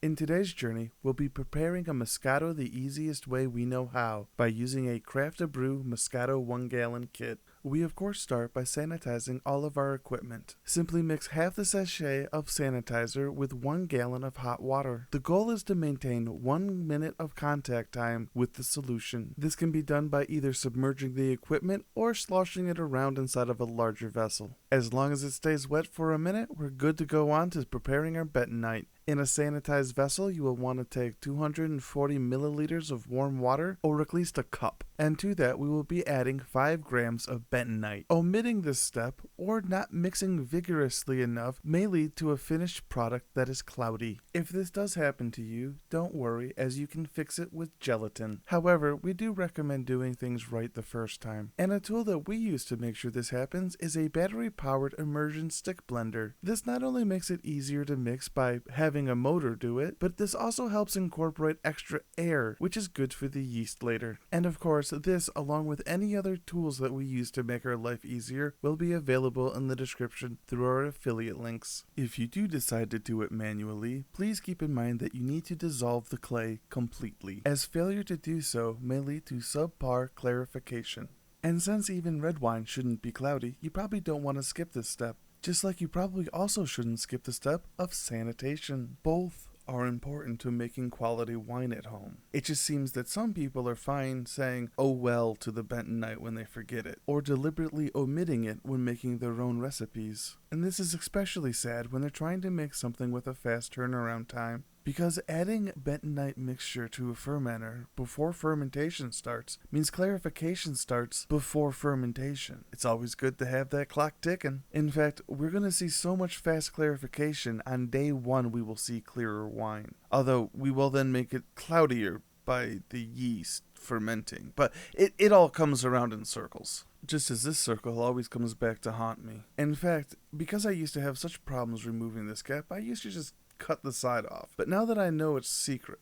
In today's journey, we'll be preparing a Moscato the easiest way we know how, by using a Craft A Brew Moscato 1-gallon kit. We of course start by sanitizing all of our equipment. Simply mix half the sachet of sanitizer with 1 gallon of hot water. The goal is to maintain 1 minute of contact time with the solution. This can be done by either submerging the equipment or sloshing it around inside of a larger vessel. As long as it stays wet for a minute, we're good to go on to preparing our bentonite. In a sanitized vessel, you will want to take 240 milliliters of warm water, or at least a cup. And to that, we will be adding 5 grams of bentonite. Omitting this step, or not mixing vigorously enough, may lead to a finished product that is cloudy. If this does happen to you, don't worry, as you can fix it with gelatin. However, we do recommend doing things right the first time. And a tool that we use to make sure this happens is a battery-powered immersion stick blender. This not only makes it easier to mix by having a motor do it, but this also helps incorporate extra air, which is good for the yeast later. And of course, this, along with any other tools that we use to make our life easier, will be available in the description through our affiliate links. If you do decide to do it manually, please keep in mind that you need to dissolve the clay completely, as failure to do so may lead to subpar clarification. And since even red wine shouldn't be cloudy, you probably don't want to skip this step. Just like you probably also shouldn't skip the step of sanitation. Both are important to making quality wine at home. It just seems that some people are fine saying "oh well" to the bentonite when they forget it, or deliberately omitting it when making their own recipes. And this is especially sad when they're trying to make something with a fast turnaround time, because adding bentonite mixture to a fermenter before fermentation starts means clarification starts before fermentation. It's always good to have that clock ticking. In fact, we're going to see so much fast clarification on day 1 we will see clearer wine. Although we will then make it cloudier by the yeast fermenting. But it all comes around in circles. Just as this circle always comes back to haunt me. In fact, because I used to have such problems removing this cap, I used to just cut the side off. But now that I know it's secret,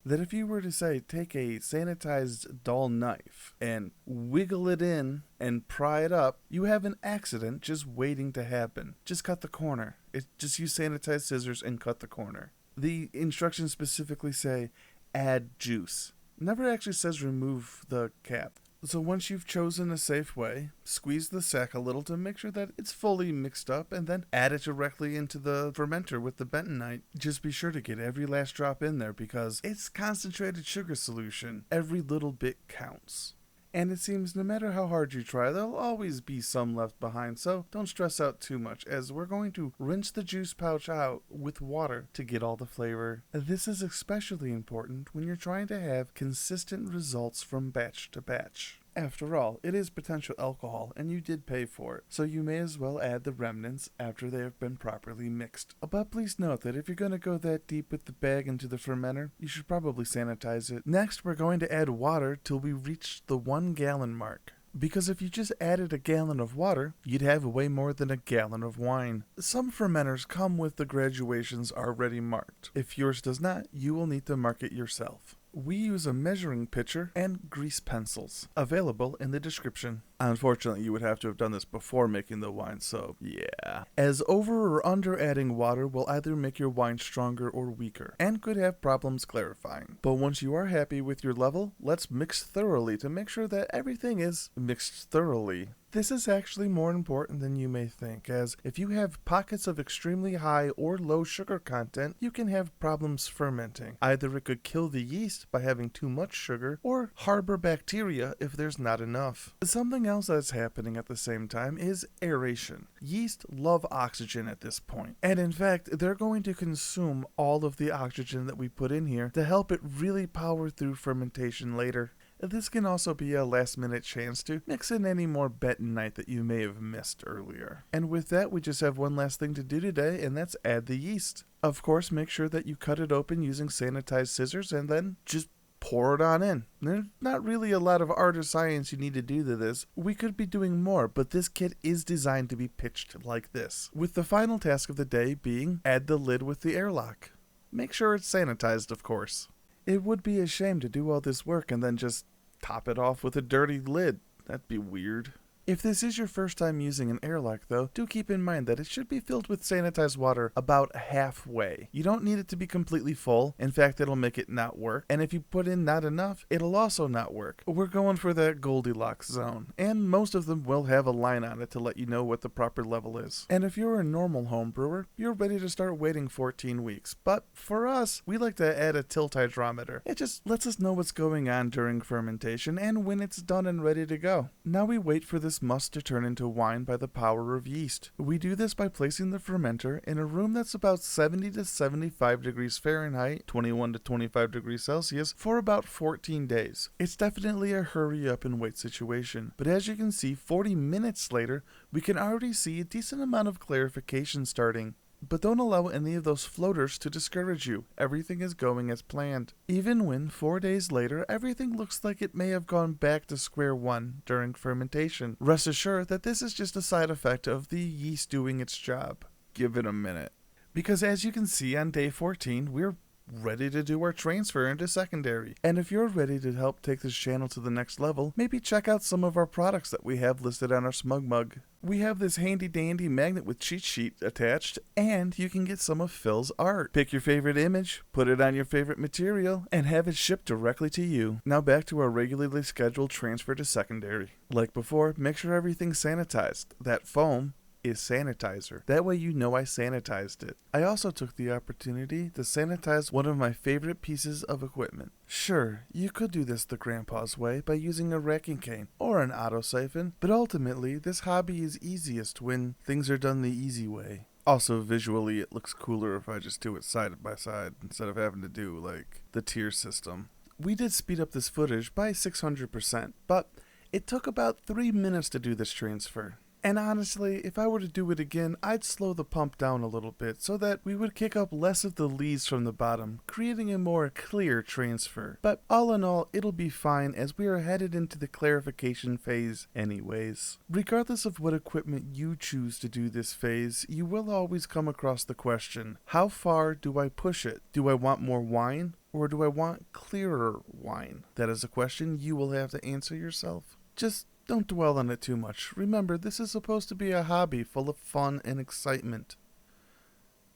that if you were to say take a sanitized dull knife and wiggle it in and pry it up, you have an accident just waiting to happen. Just cut the corner. Just use sanitized scissors and cut the corner. The instructions specifically say add juice. Never actually says remove the cap. So once you've chosen a safe way, squeeze the sack a little to make sure that it's fully mixed up, and then add it directly into the fermenter with the bentonite. Just be sure to get every last drop in there because it's concentrated sugar solution. Every little bit counts. And it seems no matter how hard you try, there'll always be some left behind, so don't stress out too much, as we're going to rinse the juice pouch out with water to get all the flavor. This is especially important when you're trying to have consistent results from batch to batch. After all, it is potential alcohol, and you did pay for it, so you may as well add the remnants after they have been properly mixed. But please note that if you're going to go that deep with the bag into the fermenter, you should probably sanitize it. Next, we're going to add water till we reach the 1 gallon mark. Because if you just added a gallon of water, you'd have way more than a gallon of wine. Some fermenters come with the graduations already marked. If yours does not, you will need to mark it yourself. We use a measuring pitcher and grease pencils, available in the description. Unfortunately, you would have to have done this before making the wine, so yeah. As over or under adding water will either make your wine stronger or weaker, and could have problems clarifying. But once you are happy with your level, let's mix thoroughly to make sure that everything is mixed thoroughly. This is actually more important than you may think, as if you have pockets of extremely high or low sugar content, you can have problems fermenting. Either it could kill the yeast by having too much sugar, or harbor bacteria if there's not enough. Something else that's happening at the same time is aeration. Yeast love oxygen at this point, and in fact, they're going to consume all of the oxygen that we put in here to help it really power through fermentation later. This can also be a last-minute chance to mix in any more bentonite that you may have missed earlier. And with that, we just have one last thing to do today, and that's add the yeast. Of course, make sure that you cut it open using sanitized scissors, and then just pour it on in. There's not really a lot of art or science you need to do to this. We could be doing more, but this kit is designed to be pitched like this, with the final task of the day being add the lid with the airlock. Make sure it's sanitized, of course. It would be a shame to do all this work and then just top it off with a dirty lid. That'd be weird. If this is your first time using an airlock though, do keep in mind that it should be filled with sanitized water about halfway. You don't need it to be completely full, in fact it'll make it not work, and if you put in not enough, it'll also not work. We're going for that Goldilocks zone, and most of them will have a line on it to let you know what the proper level is. And if you're a normal home brewer, you're ready to start waiting 14 weeks, but for us, we like to add a tilt hydrometer. It just lets us know what's going on during fermentation and when it's done and ready to go. Now we wait for this must to turn into wine by the power of yeast. We do this by placing the fermenter in a room that's about 70 to 75 degrees Fahrenheit, 21 to 25 degrees Celsius, for about 14 days. It's definitely a hurry up and wait situation, but as you can see, 40 minutes later, we can already see a decent amount of clarification starting. But don't allow any of those floaters to discourage you. Everything is going as planned. Even when 4 days later, everything looks like it may have gone back to square one during fermentation. Rest assured that this is just a side effect of the yeast doing its job. Give it a minute. Because as you can see on day 14, we're ready to do our transfer into secondary. And if you're ready to help take this channel to the next level, maybe check out some of our products that we have listed on our Smug Mug. We have this handy dandy magnet with cheat sheet attached, and you can get some of Phil's art. Pick your favorite image, put it on your favorite material, and have it shipped directly to you. Now back to our regularly scheduled transfer to secondary. Like before, make sure everything's sanitized. That foam is sanitizer. That way you know I sanitized it. I also took the opportunity to sanitize one of my favorite pieces of equipment. Sure, you could do this the grandpa's way by using a racking cane or an auto siphon, but ultimately this hobby is easiest when things are done the easy way. Also, visually it looks cooler if I just do it side by side instead of having to do like the tier system. We did speed up this footage by 600%, but it took about 3 minutes to do this transfer. And honestly, if I were to do it again, I'd slow the pump down a little bit so that we would kick up less of the leaves from the bottom, creating a more clear transfer. But all in all, it'll be fine as we are headed into the clarification phase anyways. Regardless of what equipment you choose to do this phase, you will always come across the question, how far do I push it? Do I want more wine or do I want clearer wine? That is a question you will have to answer yourself. Just don't dwell on it too much. Remember, this is supposed to be a hobby full of fun and excitement.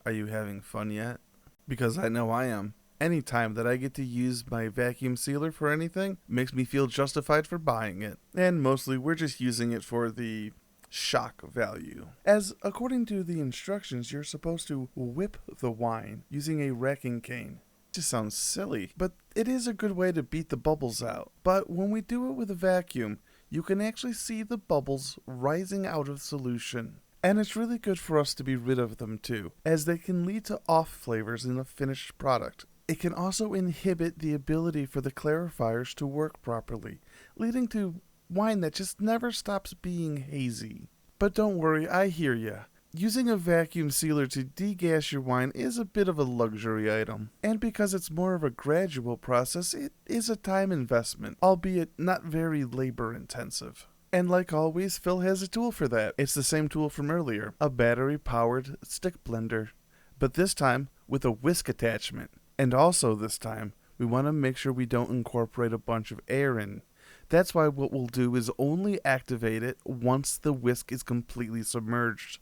Are you having fun yet? Because I know I am. Any time that I get to use my vacuum sealer for anything makes me feel justified for buying it. And mostly we're just using it for the shock value. As according to the instructions, you're supposed to whip the wine using a racking cane. Just sounds silly, but it is a good way to beat the bubbles out. But when we do it with a vacuum, you can actually see the bubbles rising out of solution. And it's really good for us to be rid of them too, as they can lead to off flavors in the finished product. It can also inhibit the ability for the clarifiers to work properly, leading to wine that just never stops being hazy. But don't worry, I hear ya. Using a vacuum sealer to degas your wine is a bit of a luxury item, and because it's more of a gradual process, it is a time investment, albeit not very labor intensive. And like always, Phil has a tool for that. It's the same tool from earlier, a battery-powered stick blender, but this time with a whisk attachment. And also this time, we want to make sure we don't incorporate a bunch of air in. That's why what we'll do is only activate it once the whisk is completely submerged.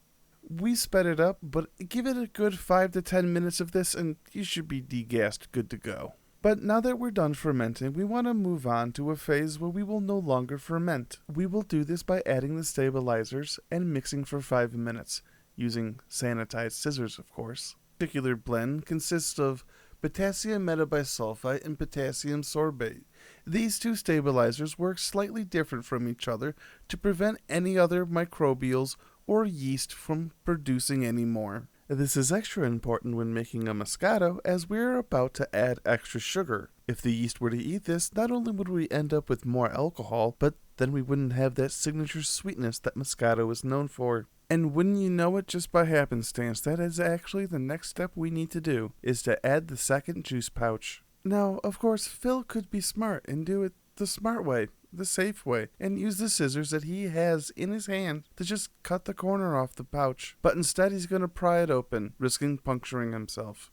We sped it up, but give it a good 5 to 10 minutes of this and you should be degassed good to go. But now that we're done fermenting, we want to move on to a phase where we will no longer ferment. We will do this by adding the stabilizers and mixing for 5 minutes, using sanitized scissors of course. This particular blend consists of potassium metabisulfite and potassium sorbate. These two stabilizers work slightly different from each other to prevent any other microbials or yeast from producing any more. This is extra important when making a Moscato, as we're about to add extra sugar. If the yeast were to eat this, not only would we end up with more alcohol, but then we wouldn't have that signature sweetness that Moscato is known for. And wouldn't you know it, just by happenstance, that is actually the next step we need to do, is to add the second juice pouch. Now, of course, Phil could be smart and do it the smart way, the safe way, and use the scissors that he has in his hand to just cut the corner off the pouch. But instead he's going to pry it open, risking puncturing himself.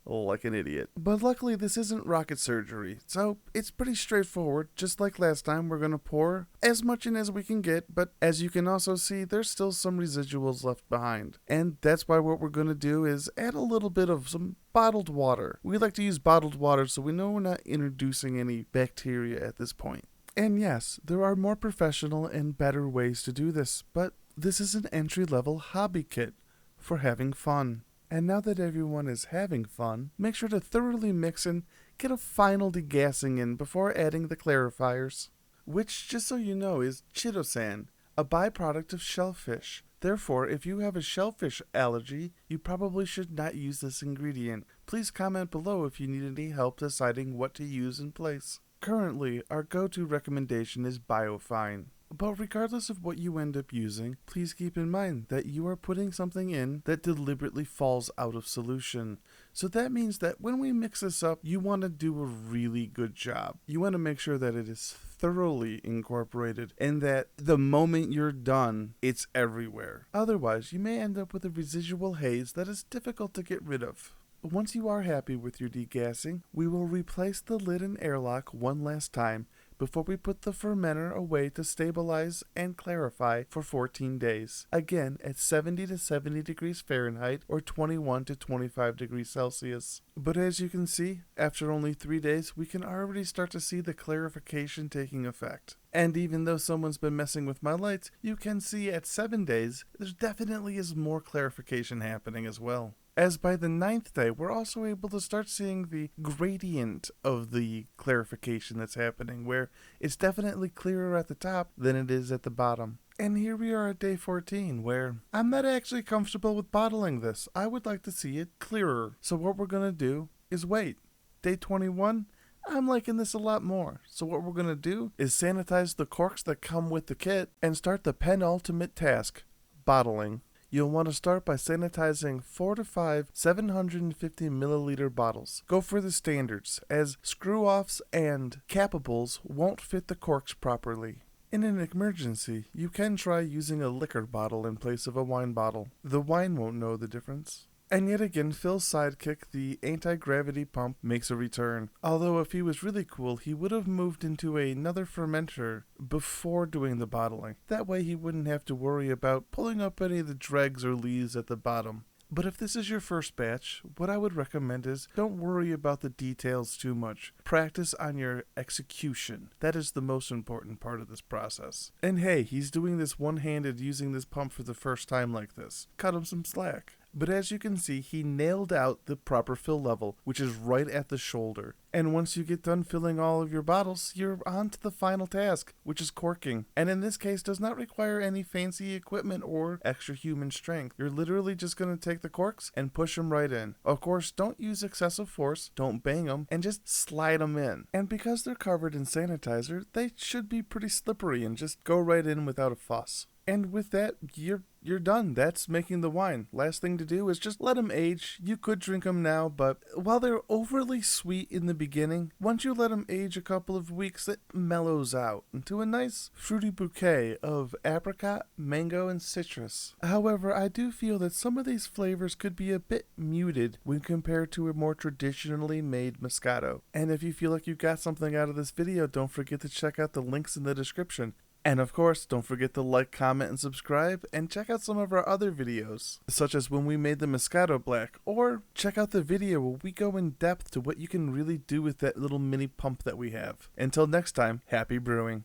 like an idiot. But luckily this isn't rocket surgery, so it's pretty straightforward. Just like last time, we're going to pour as much in as we can get, but as you can also see, there's still some residuals left behind. And that's why what we're going to do is add a little bit of some bottled water. We like to use bottled water so we know we're not introducing any bacteria at this point. And yes, there are more professional and better ways to do this, but this is an entry-level hobby kit for having fun. And now that everyone is having fun, make sure to thoroughly mix and get a final degassing in before adding the clarifiers, which, just so you know, is chitosan, a byproduct of shellfish. Therefore, if you have a shellfish allergy, you probably should not use this ingredient. Please comment below if you need any help deciding what to use in place. Currently, our go-to recommendation is Biofine. But regardless of what you end up using, please keep in mind that you are putting something in that deliberately falls out of solution. So that means that when we mix this up, you want to do a really good job. You want to make sure that it is thoroughly incorporated and that the moment you're done, it's everywhere. Otherwise, you may end up with a residual haze that is difficult to get rid of. Once you are happy with your degassing, we will replace the lid and airlock one last time before we put the fermenter away to stabilize and clarify for 14 days, again at 70 to 70 degrees Fahrenheit or 21 to 25 degrees Celsius. But as you can see, after only 3 days, we can already start to see the clarification taking effect. And even though someone's been messing with my lights, you can see at 7 days, there definitely is more clarification happening as well. As by the 9th day, we're also able to start seeing the gradient of the clarification that's happening, where it's definitely clearer at the top than it is at the bottom. And here we are at day 14, where I'm not actually comfortable with bottling this. I would like to see it clearer. So what we're going to do is wait. Day 21, I'm liking this a lot more. So what we're going to do is sanitize the corks that come with the kit and start the penultimate task, bottling. You'll want to start by sanitizing 4 to 5 750 milliliter bottles. Go for the standards, as screw-offs and cappables won't fit the corks properly. In an emergency, you can try using a liquor bottle in place of a wine bottle. The wine won't know the difference. And yet again, Phil's sidekick, the anti-gravity pump, makes a return. Although if he was really cool, he would have moved into another fermenter before doing the bottling. That way he wouldn't have to worry about pulling up any of the dregs or leaves at the bottom. But if this is your first batch, what I would recommend is don't worry about the details too much. Practice on your execution. That is the most important part of this process. And hey, he's doing this one-handed using this pump for the first time like this. Cut him some slack. But as you can see, he nailed out the proper fill level, which is right at the shoulder. And once you get done filling all of your bottles, you're on to the final task, which is corking. And in this case, does not require any fancy equipment or extra human strength. You're literally just going to take the corks and push them right in. Of course, don't use excessive force, don't bang them, and just slide them in. And because they're covered in sanitizer, they should be pretty slippery and just go right in without a fuss. And with that, you're done. That's making the wine. Last thing to do is just let them age. You could drink them now, but while they're overly sweet in the beginning, once you let them age a couple of weeks, it mellows out into a nice fruity bouquet of apricot, mango, and citrus. However, I do feel that some of these flavors could be a bit muted when compared to a more traditionally made Moscato. And if you feel like you got something out of this video, don't forget to check out the links in the description. And of course, don't forget to like, comment, and subscribe, and check out some of our other videos, such as when we made the Moscato Black, or check out the video where we go in depth to what you can really do with that little mini pump that we have. Until next time, happy brewing.